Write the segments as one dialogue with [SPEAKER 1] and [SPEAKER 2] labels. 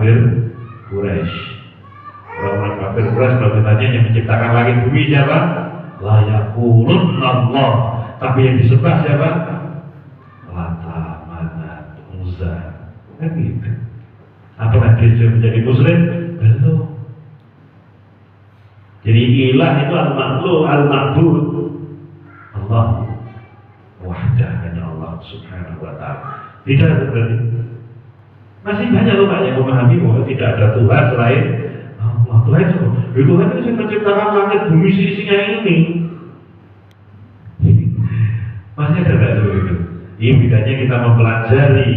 [SPEAKER 1] kafir Quraisy. Orang-orang kafir Quraisy kalau ditanya yang menciptakan langit bumi siapa? La yaqulun Allah. Tapi yang disembah siapa? Lata, Manat, Uzza. Kan gitu. Apakah dia sudah menjadi muslim? Belum. Jadi ilah itu al-ma'lu, al-ma'bud. Allah wahdah, hanya Allah subhanahu wa ta'ala. Tidak ada berarti. Masih banyak loh Pak yang memahami bahwa tidak ada Tuhan selain Allah. Tuhan itu yang menciptakan langit bumi isinya ini. Masih ada nggak seperti itu? Ini bedanya kita mempelajari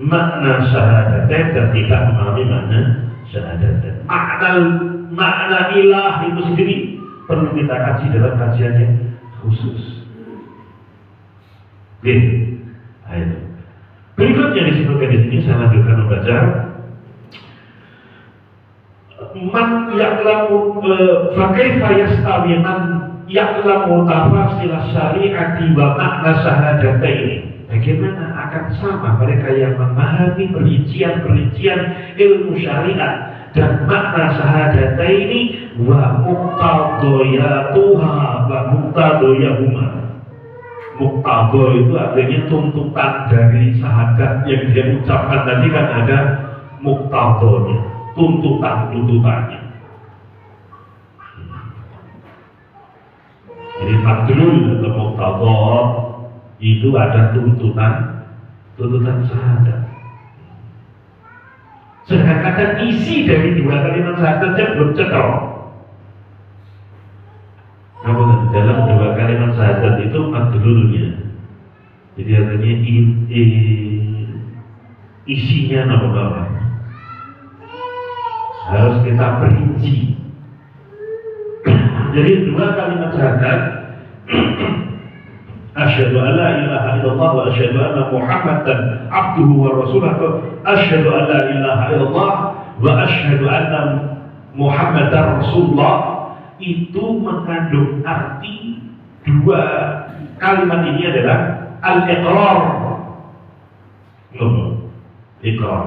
[SPEAKER 1] makna syahadatain dan tidak memahami makna syahadatain. Makna ilah itu sendiri perlu kita kaji dalam kajian yang khusus. Oke, ayo. Berikutnya disebutkan di sini, saya lanjutkan membaca. Man ya'lamu fa kaifa yastawi man ya'lamu tafasil syari'ati wa makna syahadatain. Bagaimana akan sama mereka yang memahami perincian-perincian ilmu syariat dan makna syahadatain wa muqtadayatuha wa muqtadayahuma. Muqtada itu artinya tuntutan dari syahadat yang dia ucapkan tadi kan ada muqtadanya, tuntutannya. Jadi madlul atau muqtada itu ada tuntutan syahadat. Sedangkan isi dari dua kalimat syahadatnya belum cetro. Namun dalam dua kalimat syahadat itu madlulnya. Jadi artinya isinya apa? Harus kita perinci. Jadi dua kalimat syahadat, asyhadu an la ilaha illallah wa asyhadu anna Muhammadan abduhu wa rasuluh, asyhadu an la ilaha illallah wa asyhadu anna Muhammadan rasulullah, itu mengandung arti dua kalimat ini adalah al-iqrar. Iqrar,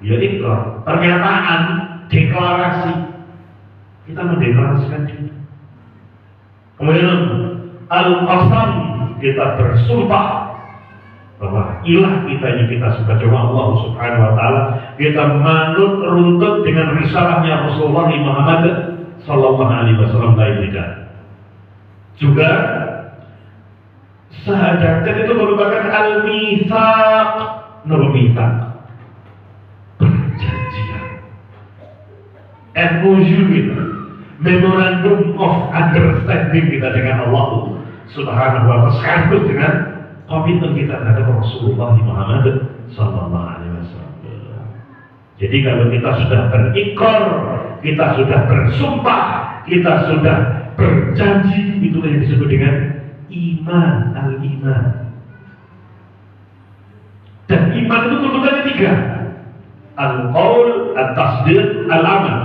[SPEAKER 1] ya iqrar, pernyataan, deklarasi. Kita mendeklarasikan diri. Kemudian al-qasam, kita bersumpah bahwa ilah kita yang kita suka cuma Allah subhanahu wa ta'ala. Kita manut runtut dengan risalahnya Rasulullah Muhammad sallallahu alaihi wasallam lain tidak. Juga syahadat itu merupakan al-mitsaq, mitsaq, perjanjian, MOU gitu, Memorandum of Understanding kita dengan Allah subhanahu wa ta'ala, sekaligus dengan komitmen kita terhadap Rasulullah Muhammad sallallahu alaihi wasallam. Jadi kalau kita sudah berikrar, kita sudah bersumpah, kita sudah berjanji, itulah yang disebut dengan iman, al-iman. Dan iman itu tuntutannya tiga: al-qaul, al-tasdiq, al-amal.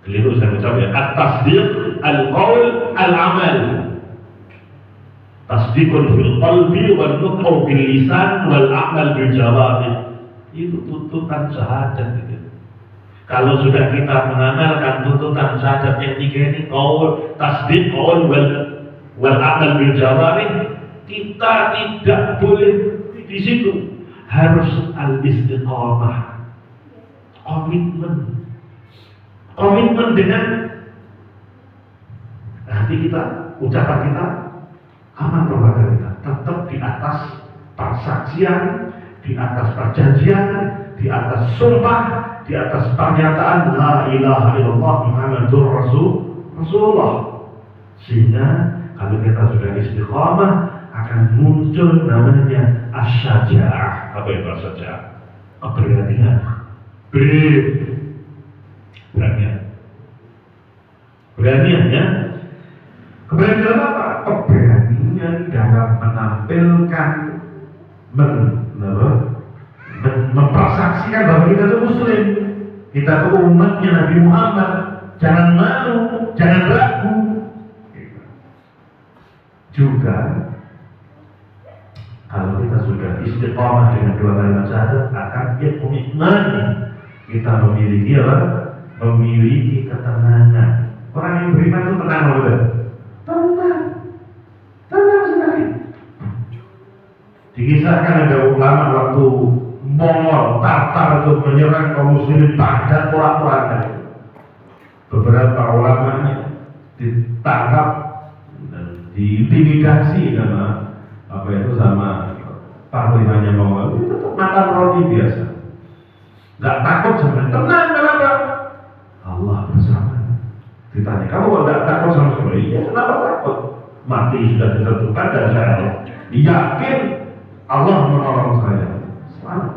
[SPEAKER 1] Keliru saya ucap ya, at-tasdiq, al-qaul, al-amal. Tasdiqun fil qalbi wal nutqu bil lisan wal amal bil jawarih. Itu tuntutan syahadat itu. Kalau sudah kita mengamalkan tuntutan syahadat yang tiga ini, qaul, tasdiq, qaul wal amal bil jawarih, kita tidak boleh di situ, harus al-istiqamah, komitmen dengan hati kita, ucapan kita, amal perbuatan kita tetap di atas persaksian, di atas perjanjian, di atas sumpah, di atas pernyataan la ilaha illallah Muhammadur Rasulullah. Sehingga kalau kita sudah istiqamah akan muncul namanya asyaja'ah. Apa itu asyaja'ah? Keberanian, beranian ya. Keberanian apa? Keberanian dalam menampilkan, mempersaksikan bahwa kita itu muslim, kita itu umatnya Nabi Muhammad. Jangan malu, jangan ragu. Juga kalau kita sudah istiqamah dengan dua kalimat syahadat, akan komitmen kita memiliki apa? Memiliki ketenangan. Orang yang beriman itu tenang betul? Tenang sekali. Dikisahkan ada ulama waktu Mongol, Tatar itu menyerang kaum muslimin pada porak-porangan. Beberapa ulamanya ditangkap dan diintimidasi sama panglimanya Mongol. Itu tetap makan roti biasa. Nggak takut sama, tenang kenapa? Allah bersama. Ditanya, kamu kok nggak takut sama sekali? Ya kenapa takut? Mati sudah ditentukan dan saya yakin Allah menolong saya. Selamat.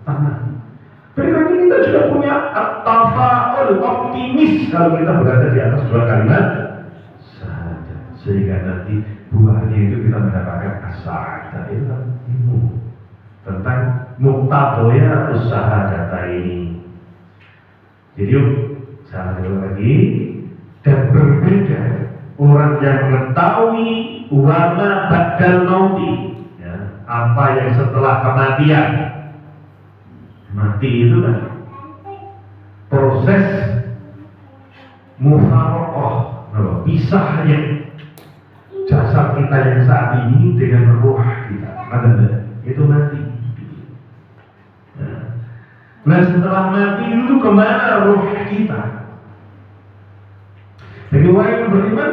[SPEAKER 1] Tenang. Berarti kita juga punya tafa'ul, optimis kalau kita berada di atas dua kalimat saja, sehingga nanti buahnya itu kita mendapatkan as-sa'adah. Itu kan ilmu tentang muqtadaya usaha data ini. Jadi saya ulang lagi, dan berbeda orang yang mengetahui wama ba'dal mauti, ya, apa yang setelah kematian. Mati itu kan proses mufaroqah, pisahnya jasad kita yang saat ini dengan ruh kita. Itu mati. Nah setelah mati itu kemana ruh kita? Jadi orang yang beriman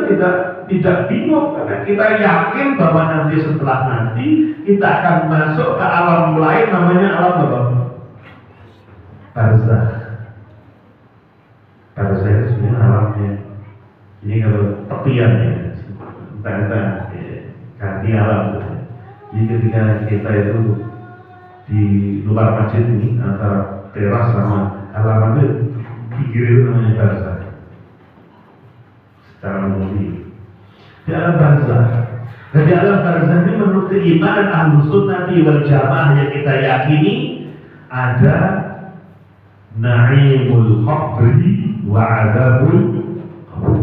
[SPEAKER 1] tidak bingung, karena kita yakin bahwa nanti setelah mati kita akan masuk ke alam lain, namanya alam apa? Barzah. Barzah itu sebenarnya alamnya. Ini kalau tepian ya, entah ganti alam. Jadi ketika kita itu di luar masjid ini antara teras sama halaman itu pinggir itu namanya barzah. Secara umum di alam barzah. Dan di alam barzah ini menurut keimanan Ahlus Sunnah wal Jamaah yang kita yakini ada na'imul qabri wa azabul qabr.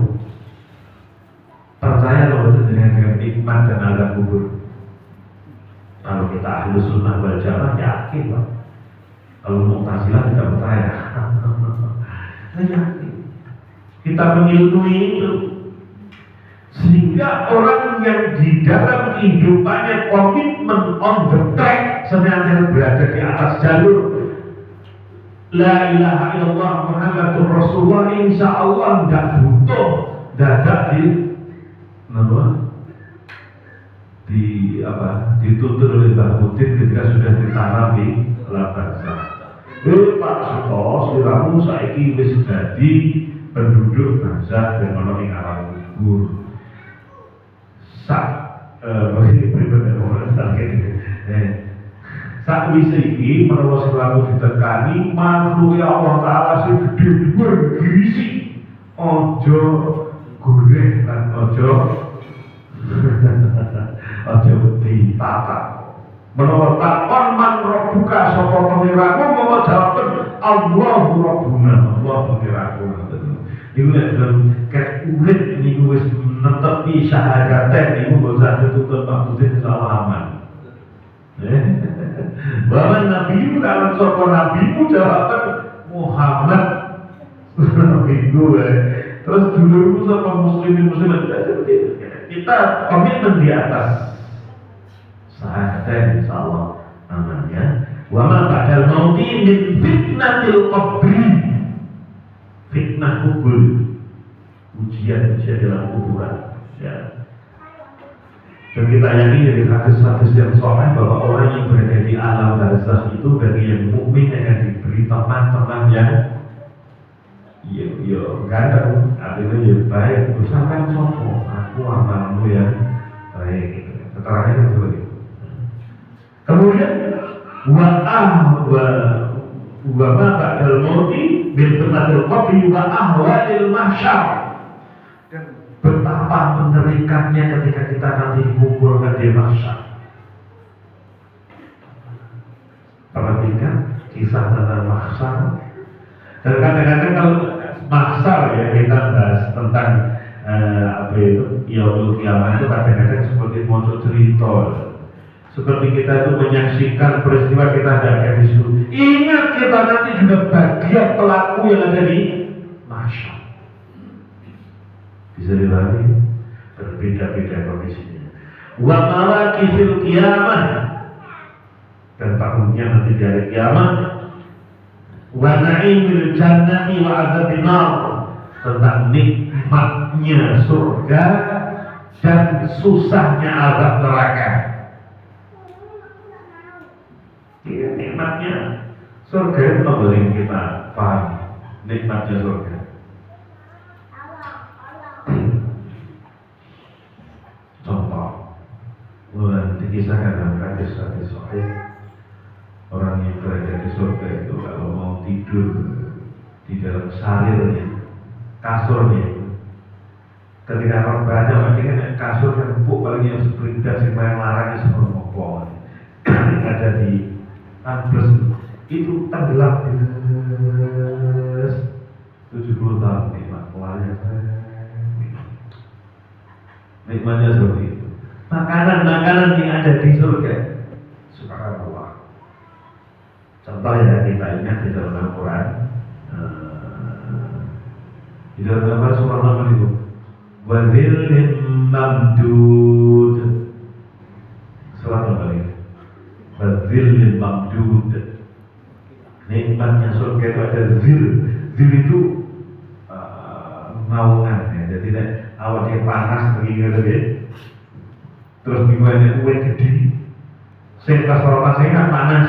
[SPEAKER 1] Percaya loh dengan nikmat dan azab kubur. Kalau kita Ahlus Sunnah wal Jamaah yakin Pak. Kalau Mu'tazilah tidak percaya. Saya yakin. Kita mengilmui itu sehingga orang yang di dalam kehidupannya komitmen on the track, senantiasa berada di atas jalur La ilaha illallah Muhammadur Rasulullah, insya Allah tidak butuh dadak dituntut oleh Mbah Mudin ketika sudah ditanam di Labarza. Pak Suto, siramu saiki wis dadi penduduk barzah dan ono ing alam kubur. Sakwise iki menawa siramu ditekani makhluk Allah Ta'ala sing gedhe dhuwur berisi. Ojo goreh lan ojo ditata. Menawa takon man rabbuka sapa pangeranmu mongko jawaben Allahu Rabbuna, Allah pangeranku. Iku nek ket urip niku wis netepi syahadaten niku mbok sak dituntut Pak Budin salaman. Bahwa Nabi kalau sapa nabimu jawaban Muhammad nabi gue. Terus dulu sama muslimin kita komitmen di atas sahadat insyaallah namanya. Wa ma ba'dal mauti min fitnatil qabri. Fitnah kubur, ujian dalam kuburan. Ya. Dan kita yakini dari hadis-hadis yang sahih bahwa orang yang berada di alam barzakh itu bagi yang mukmin akan diberi teman-teman yang ganteng, artinya ya baik. Misalkan contoh, aku amalmu yang baik. Keterangannya seperti itu. Kemudian wa ma ba'dal mauti bil fitnatil qabri wa ahwalil mahsyar. Dan betapa mengerikannya ketika kita nanti dikumpulkan di mahsyar. Perhatikan kisah tentang mahsyar. Dan kadang-kadang kalau mahsyar ya kita bahas tentang yaumul kiamah itu kadang-kadang seperti muncul cerita. Seperti kita itu menyaksikan peristiwa kita ada di situ. Ingat kita kita nanti juga bagian pelaku yang ada di mahsyar. Bisa dibagi berbeda-beda kondisinya. Wa malakihil qiyamah, dan tahunnya nanti di hari kiamat. Wa na'imil jannati wa adzabin nar, tentang nikmatnya surga dan susahnya azab neraka. Ini nikmatnya surga itu memberi kita paham nikmatnya surga. Contoh, mulai dikisahkan dalam hadis-hadis sahih, orang yang berada di surga itu kalau mau tidur di dalam sarirnya, kasurnya, ketika orang banyak makanya kasur yang empuk paling yang seberindah sih yang larangnya semua ngopong ada di ambles itu tenggelam 70 tahun nikmat layak nikmatnya seperti itu. Makanan yang ada di surga, subhanallah. Contoh ya kita ingat di dalam Al-Quran, di dalam Al-Quran surah nomor itu, wadzillin mamdud, surah nomor itu, wadzillin mamdud. Nikmatnya surga itu ada zil itu naungan ya, jadi awal dia panas lagi gitu ya, terus mingguannya kue gede, sing pas orang kan panas.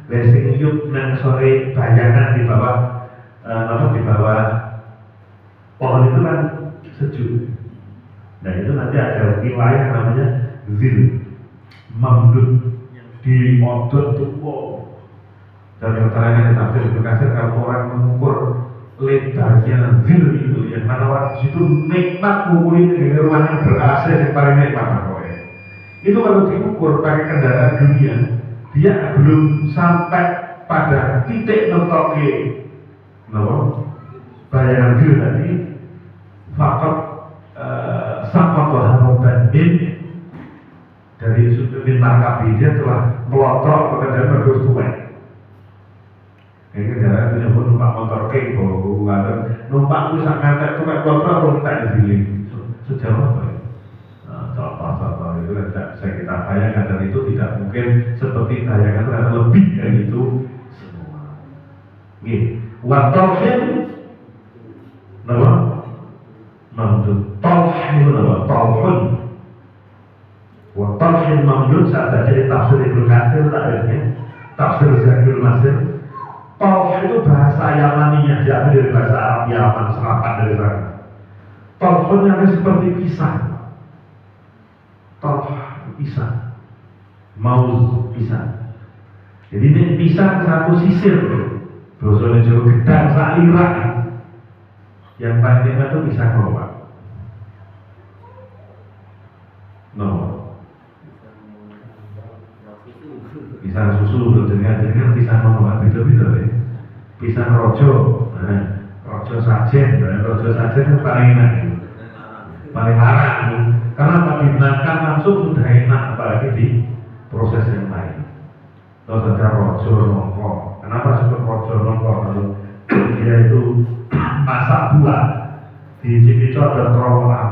[SPEAKER 1] Lesing yuk nang sore bayangan di bawah di bawah pohon itu kan sejuk. Nah itu nanti ada wilayah namanya zil mamdud di odot tuh. Dan yang terakhir tafsir Ibnu Katsir, kalau orang mengukur lebarnya zil itu ya, mana orang situ nikmat ngukurin di ruangan ber-AC yang paling nikmat pokoknya. Itu kalau diukur pakai kendaraan dunia, dia belum sampai pada titik mentoki bayangan zil tadi. Fakot sampai haroban dari sudut markabi, dia telah melotot ke kendaraan berdua tuai. Kayak kendaraan punya pun numpak motor kek, numpak itu sangat ngantek tuai motor belum tak diziling sejauh apa ya? Contoh-contoh itu tidak bisa kita bayangkan, dan itu tidak mungkin seperti bayangan itu, karena lebih dari itu semua. Gini, watolhin, nama, mamdud, tolhin itu nama, tolhun, watolhin mamdud. Saat baca di tafsir Ibnu Katsir takdirnya, tafsir Zakir Nasir, tolh itu bahasa Yamaninya, diambil dari bahasa Arab Yaman, serapan dari sana. Tolhun yang seperti pisang. Tolh pisang, mauz pisang. Jadi ini pisang satu sisir, bosone Jawa gedang salirak. Yang paling enak itu pisang apa? No. Pisang susu, dengan pisang apa? Beda-beda ya. Pisang rojo, rojo sajen itu paling enak. Paling larang, karena kalau dimakan langsung sudah enak, apalagi di proses yang lain. Terus ada rojo nongko. Kenapa disebut rojo nongko? Kalau dia itu masak buah di Cimico ada terowongan